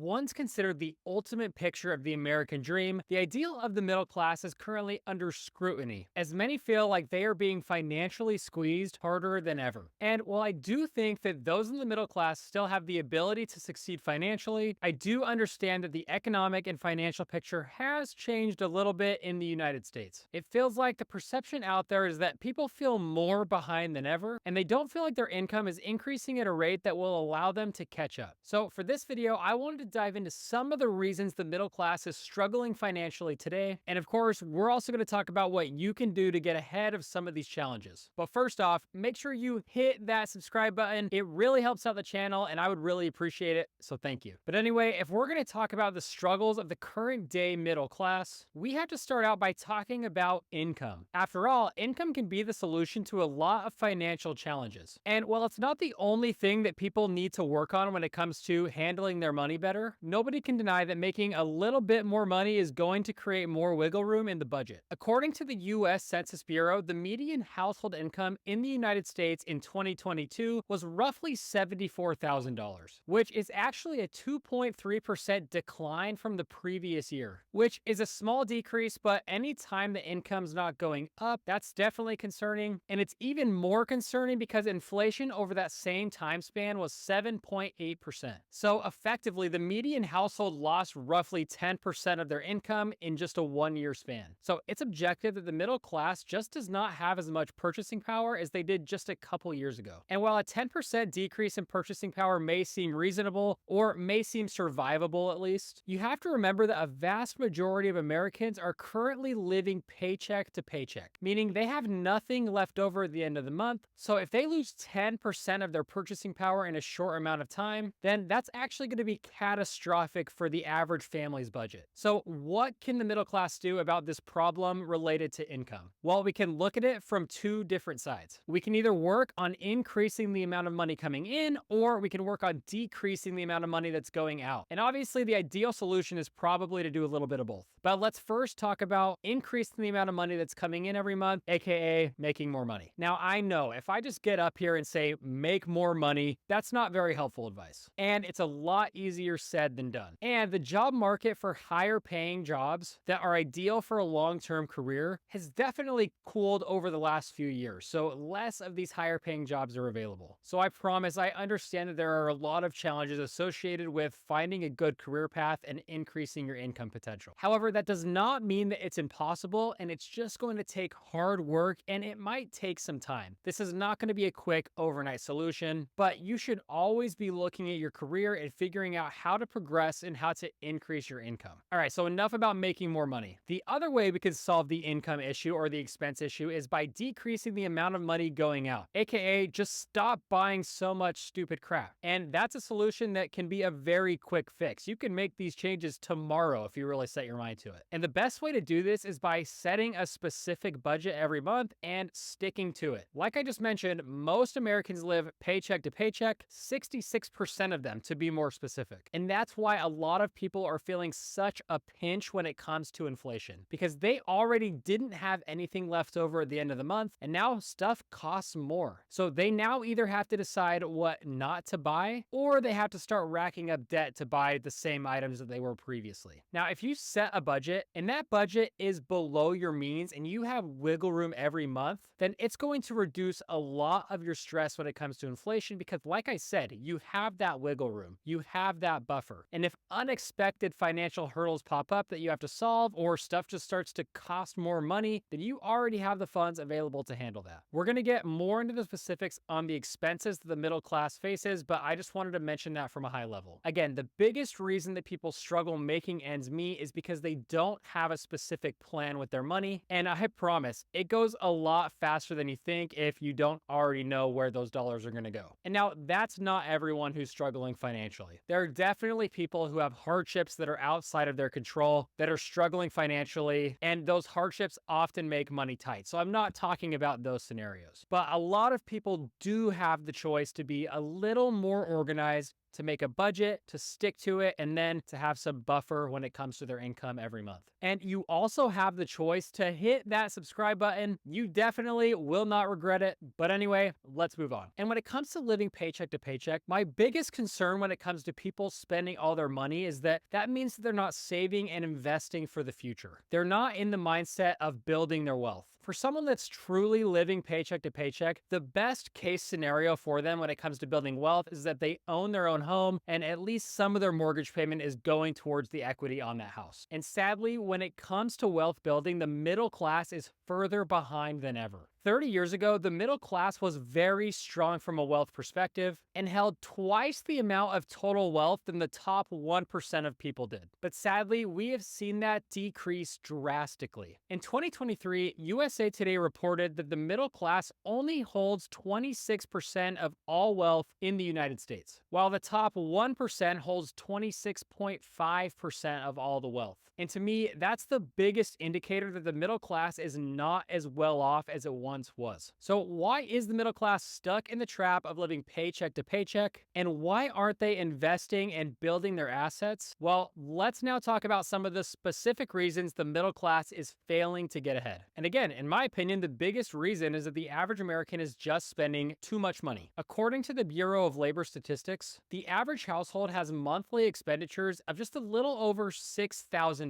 once considered the ultimate picture of the American dream, the ideal of the middle class is currently under scrutiny, as many feel like they are being financially squeezed harder than ever. And while I do think that those in the middle class still have the ability to succeed financially, I do understand that the economic and financial picture has changed a little bit in the United States. It feels like the perception out there is that people feel more behind than ever, and they don't feel like their income is increasing at a rate that will allow them to catch up. So for this video, I wanted to dive into some of the reasons the middle class is struggling financially today. And of course, we're also going to talk about what you can do to get ahead of some of these challenges. But first off, make sure you hit that subscribe button. It really helps out the channel and I would really appreciate it. So thank you. But anyway, if we're going to talk about the struggles of the current day middle class, we have to start out by talking about income. After all, income can be the solution to a lot of financial challenges. And while it's not the only thing that people need to work on when it comes to handling their money better, nobody can deny that making a little bit more money is going to create more wiggle room in the budget. According to the US Census Bureau, the median household income in the United States in 2022 was roughly $74,000, which is actually a 2.3% decline from the previous year, which is a small decrease, but anytime the income's not going up, that's definitely concerning. And it's even more concerning because inflation over that same time span was 7.8%. So effectively, the median household lost roughly 10% of their income in just a 1-year span. So it's objective that the middle class just does not have as much purchasing power as they did just a couple years ago. And while a 10% decrease in purchasing power may seem reasonable or may seem survivable at least, you have to remember that a vast majority of Americans are currently living paycheck to paycheck, meaning they have nothing left over at the end of the month. So if they lose 10% of their purchasing power in a short amount of time, then that's actually going to be catastrophic for the average family's budget. So what can the middle class do about this problem related to income? Well, we can look at it from two different sides. We can either work on increasing the amount of money coming in, or we can work on decreasing the amount of money that's going out. And obviously the ideal solution is probably to do a little bit of both. But let's first talk about increasing the amount of money that's coming in every month, aka making more money. Now, I know if I just get up here and say make more money, that's not very helpful advice. And it's a lot easier said than done. And the job market for higher paying jobs that are ideal for a long-term career has definitely cooled over the last few years. So less of these higher paying jobs are available. So I promise I understand that there are a lot of challenges associated with finding a good career path and increasing your income potential. However, that does not mean that it's impossible, and it's just going to take hard work and it might take some time. This is not going to be a quick overnight solution, but you should always be looking at your career and figuring out how to progress and how to increase your income. All right, so enough about making more money. The other way we can solve the income issue or the expense issue is by decreasing the amount of money going out, aka just stop buying so much stupid crap. And that's a solution that can be a very quick fix. You can make these changes tomorrow if you really set your mind to it. And the best way to do this is by setting a specific budget every month and sticking to it. Like I just mentioned, most Americans live paycheck to paycheck, 66% of them to be more specific. And that's why a lot of people are feeling such a pinch when it comes to inflation, because they already didn't have anything left over at the end of the month, and now stuff costs more. So they now either have to decide what not to buy, or they have to start racking up debt to buy the same items that they were previously. Now, if you set a budget and that budget is below your means and you have wiggle room every month, then it's going to reduce a lot of your stress when it comes to inflation, because like I said, you have that wiggle room, you have that buffer. And if unexpected financial hurdles pop up that you have to solve, or stuff just starts to cost more money, then you already have the funds available to handle that. We're going to get more into the specifics on the expenses that the middle class faces, but I just wanted to mention that from a high level. Again, the biggest reason that people struggle making ends meet is because they don't have a specific plan with their money. And I promise, it goes a lot faster than you think if you don't already know where those dollars are going to go. And now, that's not everyone who's struggling financially. There are definitely people who have hardships that are outside of their control, that are struggling financially, and those hardships often make money tight. So I'm not talking about those scenarios. But a lot of people do have the choice to be a little more organized, to make a budget, to stick to it, and then to have some buffer when it comes to their income every month. And you also have the choice to hit that subscribe button. You definitely will not regret it. But anyway, let's move on. And when it comes to living paycheck to paycheck, my biggest concern when it comes to people spending all their money is that means that they're not saving and investing for the future. They're not in the mindset of building their wealth. For someone that's truly living paycheck to paycheck, the best case scenario for them when it comes to building wealth is that they own their own home and at least some of their mortgage payment is going towards the equity on that house. And sadly, when it comes to wealth building, the middle class is further behind than ever. 30 years ago, the middle class was very strong from a wealth perspective and held twice the amount of total wealth than the top 1% of people did. But sadly, we have seen that decrease drastically. In 2023, USA Today reported that the middle class only holds 26% of all wealth in the United States, while the top 1% holds 26.5% of all the wealth. And to me, that's the biggest indicator that the middle class is not as well off as it once was. So why is the middle class stuck in the trap of living paycheck to paycheck? And why aren't they investing and building their assets? Well, let's now talk about some of the specific reasons the middle class is failing to get ahead. And again, in my opinion, the biggest reason is that the average American is just spending too much money. According to the Bureau of Labor Statistics, the average household has monthly expenditures of just a little over $6,000.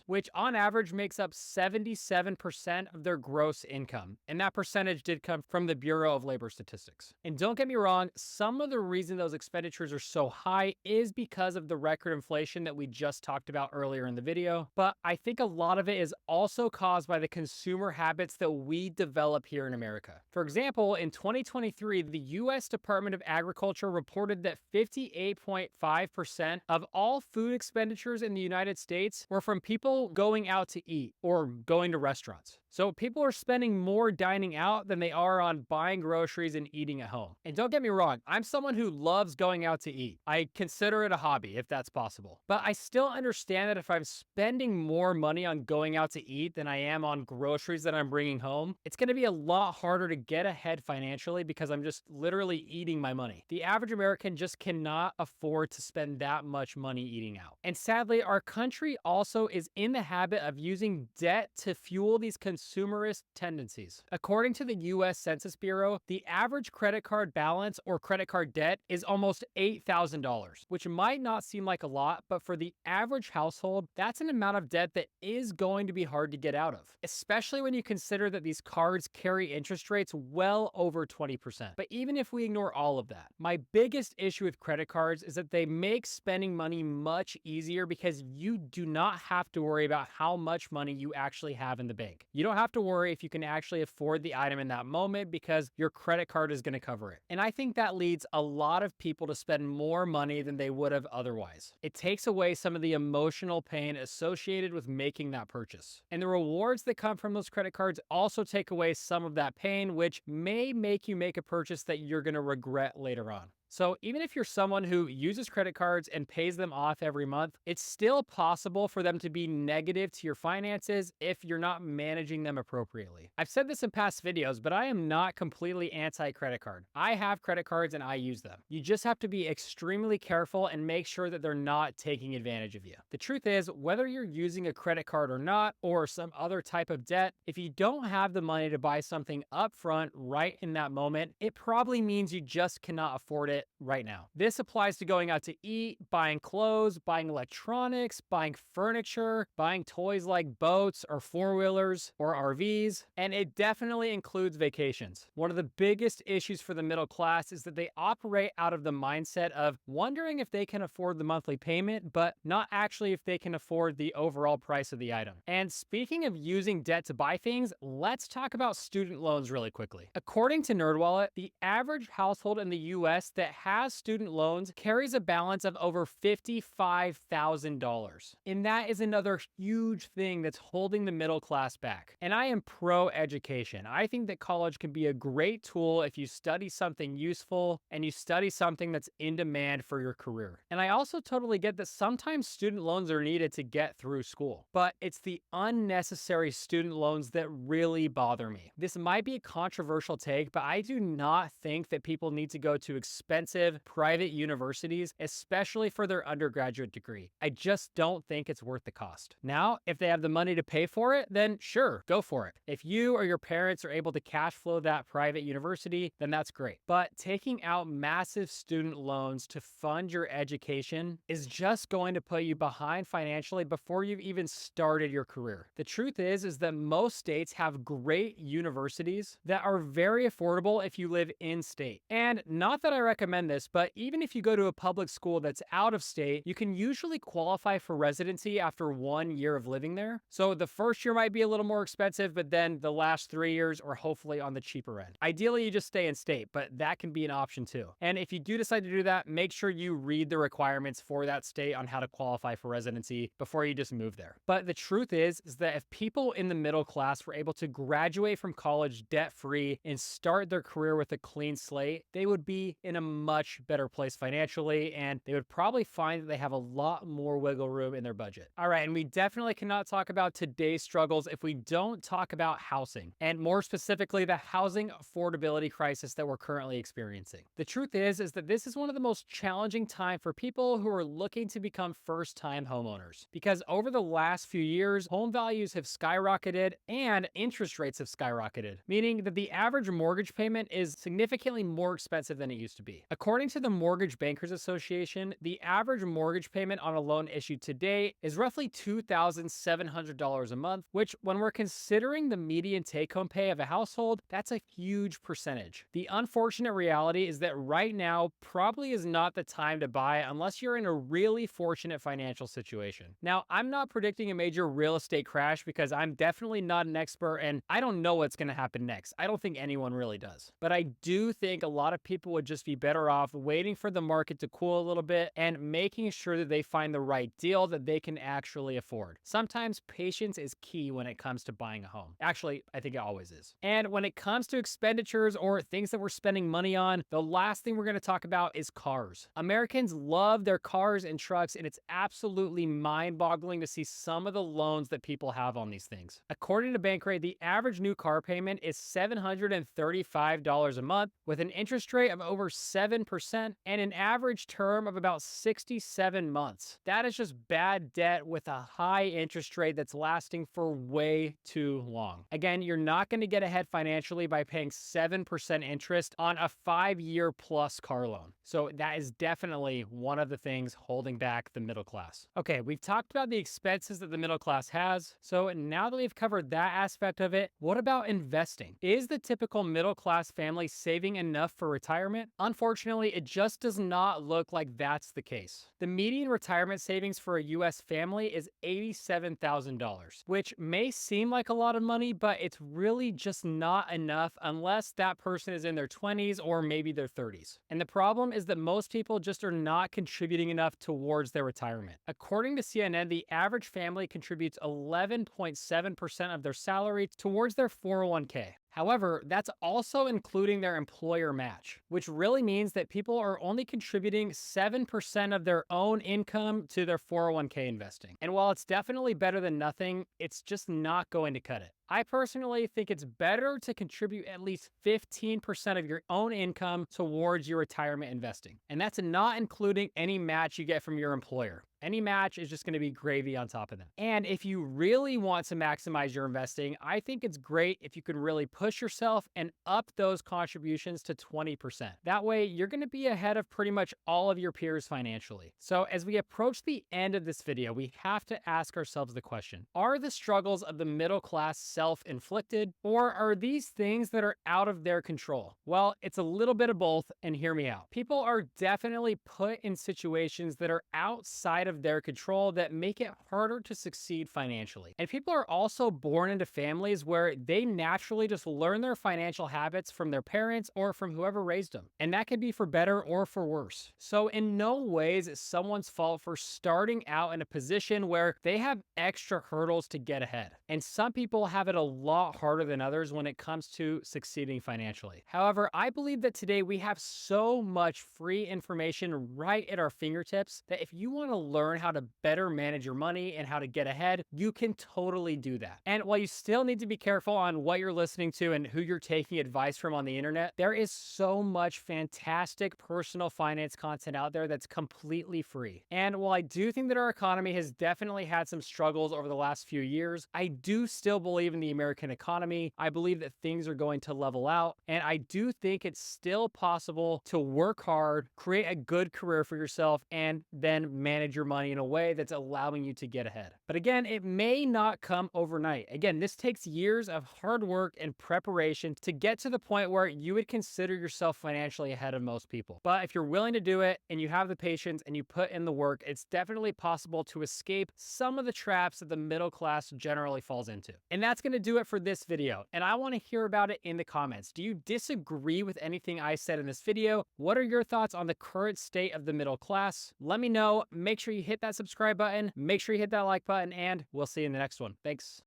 Which on average makes up 77% of their gross income. And that percentage did come from the Bureau of Labor Statistics. And don't get me wrong, some of the reason those expenditures are so high is because of the record inflation that we just talked about earlier in the video. But I think a lot of it is also caused by the consumer habits that we develop here in America. For example, in 2023, the U.S. Department of Agriculture reported that 58.5% of all food expenditures in the United States were from people going out to eat or going to restaurants. So people are spending more dining out than they are on buying groceries and eating at home. And don't get me wrong, I'm someone who loves going out to eat. I consider it a hobby if that's possible. But I still understand that if I'm spending more money on going out to eat than I am on groceries that I'm bringing home, it's going to be a lot harder to get ahead financially because I'm just literally eating my money. The average American just cannot afford to spend that much money eating out. And sadly, our country also is in the habit of using debt to fuel these consumerist tendencies. According to the US Census Bureau, the average credit card balance or credit card debt is almost $8,000, which might not seem like a lot, but for the average household, that's an amount of debt that is going to be hard to get out of, especially when you consider that these cards carry interest rates well over 20%. But even if we ignore all of that, my biggest issue with credit cards is that they make spending money much easier because you do not have to worry about how much money you actually have in the bank. You don't have to worry if you can actually afford the item in that moment because your credit card is going to cover it. And I think that leads a lot of people to spend more money than they would have otherwise. It takes away some of the emotional pain associated with making that purchase. And the rewards that come from those credit cards also take away some of that pain, which may make you make a purchase that you're going to regret later on. So even if you're someone who uses credit cards and pays them off every month, it's still possible for them to be negative to your finances if you're not managing them appropriately. I've said this in past videos, but I am not completely anti-credit card. I have credit cards and I use them. You just have to be extremely careful and make sure that they're not taking advantage of you. The truth is, whether you're using a credit card or not, or some other type of debt, if you don't have the money to buy something upfront right in that moment, it probably means you just cannot afford it right now. This applies to going out to eat, buying clothes, buying electronics, buying furniture, buying toys like boats or four-wheelers or RVs, and it definitely includes vacations. One of the biggest issues for the middle class is that they operate out of the mindset of wondering if they can afford the monthly payment, but not actually if they can afford the overall price of the item. And speaking of using debt to buy things, let's talk about student loans really quickly. According to NerdWallet, the average household in the US that has student loans carries a balance of over $55,000. And that is another huge thing that's holding the middle class back. And I am pro education. I think that college can be a great tool if you study something useful and you study something that's in demand for your career. And I also totally get that sometimes student loans are needed to get through school, but it's the unnecessary student loans that really bother me. This might be a controversial take, but I do not think that people need to go to expensive expensive private universities, especially for their undergraduate degree. I just don't think it's worth the cost. Now, if they have the money to pay for it, then sure, go for it. If you or your parents are able to cash flow that private university, then that's great. But taking out massive student loans to fund your education is just going to put you behind financially before you've even started your career. The truth is that most states have great universities that are very affordable if you live in state. And not that I recommend this, but even if you go to a public school that's out of state, you can usually qualify for residency after 1 year of living there. So the first year might be a little more expensive, but then the last 3 years are hopefully on the cheaper end. Ideally, you just stay in state, but that can be an option too. And if you do decide to do that, make sure you read the requirements for that state on how to qualify for residency before you just move there. But the truth is that if people in the middle class were able to graduate from college debt-free and start their career with a clean slate, they would be in a much better place financially, and they would probably find that they have a lot more wiggle room in their budget. All right, and we definitely cannot talk about today's struggles if we don't talk about housing, and more specifically, the housing affordability crisis that we're currently experiencing. The truth is that this is one of the most challenging times for people who are looking to become first-time homeowners, because over the last few years, home values have skyrocketed and interest rates have skyrocketed, meaning that the average mortgage payment is significantly more expensive than it used to be. According to the Mortgage Bankers Association, the average mortgage payment on a loan issued today is roughly $2,700 a month, which when we're considering the median take-home pay of a household, that's a huge percentage. The unfortunate reality is that right now probably is not the time to buy unless you're in a really fortunate financial situation. Now, I'm not predicting a major real estate crash because I'm definitely not an expert and I don't know what's going to happen next. I don't think anyone really does. But I do think a lot of people would just be better off waiting for the market to cool a little bit and making sure that they find the right deal that they can actually afford. Sometimes patience is key when it comes to buying a home. Actually, I think it always is. And when it comes to expenditures or things that we're spending money on, the last thing we're going to talk about is cars. Americans love their cars and trucks, and it's absolutely mind-boggling to see some of the loans that people have on these things. According to Bankrate, the average new car payment is $735 a month with an interest rate of over 7% and an average term of about 67 months. That is just bad debt with a high interest rate that's lasting for way too long. Again, you're not going to get ahead financially by paying 7% interest on a 5-year plus car loan. So that is definitely one of the things holding back the middle class. Okay, we've talked about the expenses that the middle class has. So now that we've covered that aspect of it, what about investing? Is the typical middle class family saving enough for retirement? Unfortunately, it just does not look like that's the case. The median retirement savings for a US family is $87,000, which may seem like a lot of money, but it's really just not enough unless that person is in their 20s or maybe their 30s. And the problem is that most people just are not contributing enough towards their retirement. According to CNN, the average family contributes 11.7% of their salary towards their 401k. However, that's also including their employer match, which really means that people are only contributing 7% of their own income to their 401k investing. And while it's definitely better than nothing, it's just not going to cut it. I personally think it's better to contribute at least 15% of your own income towards your retirement investing. And that's not including any match you get from your employer. Any match is just going to be gravy on top of that. And if you really want to maximize your investing, I think it's great if you can really push yourself and up those contributions to 20%. That way, you're going to be ahead of pretty much all of your peers financially. So as we approach the end of this video, we have to ask ourselves the question, are the struggles of the middle class self-inflicted, or are these things that are out of their control? Well, it's a little bit of both, and hear me out. People are definitely put in situations that are outside of their control that make it harder to succeed financially. And people are also born into families where they naturally just learn their financial habits from their parents or from whoever raised them. And that can be for better or for worse. So in no ways is someone's fault for starting out in a position where they have extra hurdles to get ahead. And some people have it a lot harder than others when it comes to succeeding financially. However, I believe that today we have so much free information right at our fingertips that if you want to learn learn how to better manage your money and how to get ahead, you can totally do that. And while you still need to be careful on what you're listening to and who you're taking advice from on the internet, there is so much fantastic personal finance content out there that's completely free. And while I do think that our economy has definitely had some struggles over the last few years, I do still believe in the American economy. I believe that things are going to level out, and I do think it's still possible to work hard, create a good career for yourself, and then manage your money in a way that's allowing you to get ahead. But again, it may not come overnight. Again, this takes years of hard work and preparation to get to the point where you would consider yourself financially ahead of most people. But if you're willing to do it and you have the patience and you put in the work, it's definitely possible to escape some of the traps that the middle class generally falls into. And that's going to do it for this video. And I want to hear about it in the comments. Do you disagree with anything I said in this video? What are your thoughts on the current state of the middle class? Let me know. Make sure you hit that subscribe button. Make sure you hit that like button, and we'll see you in the next one. Thanks.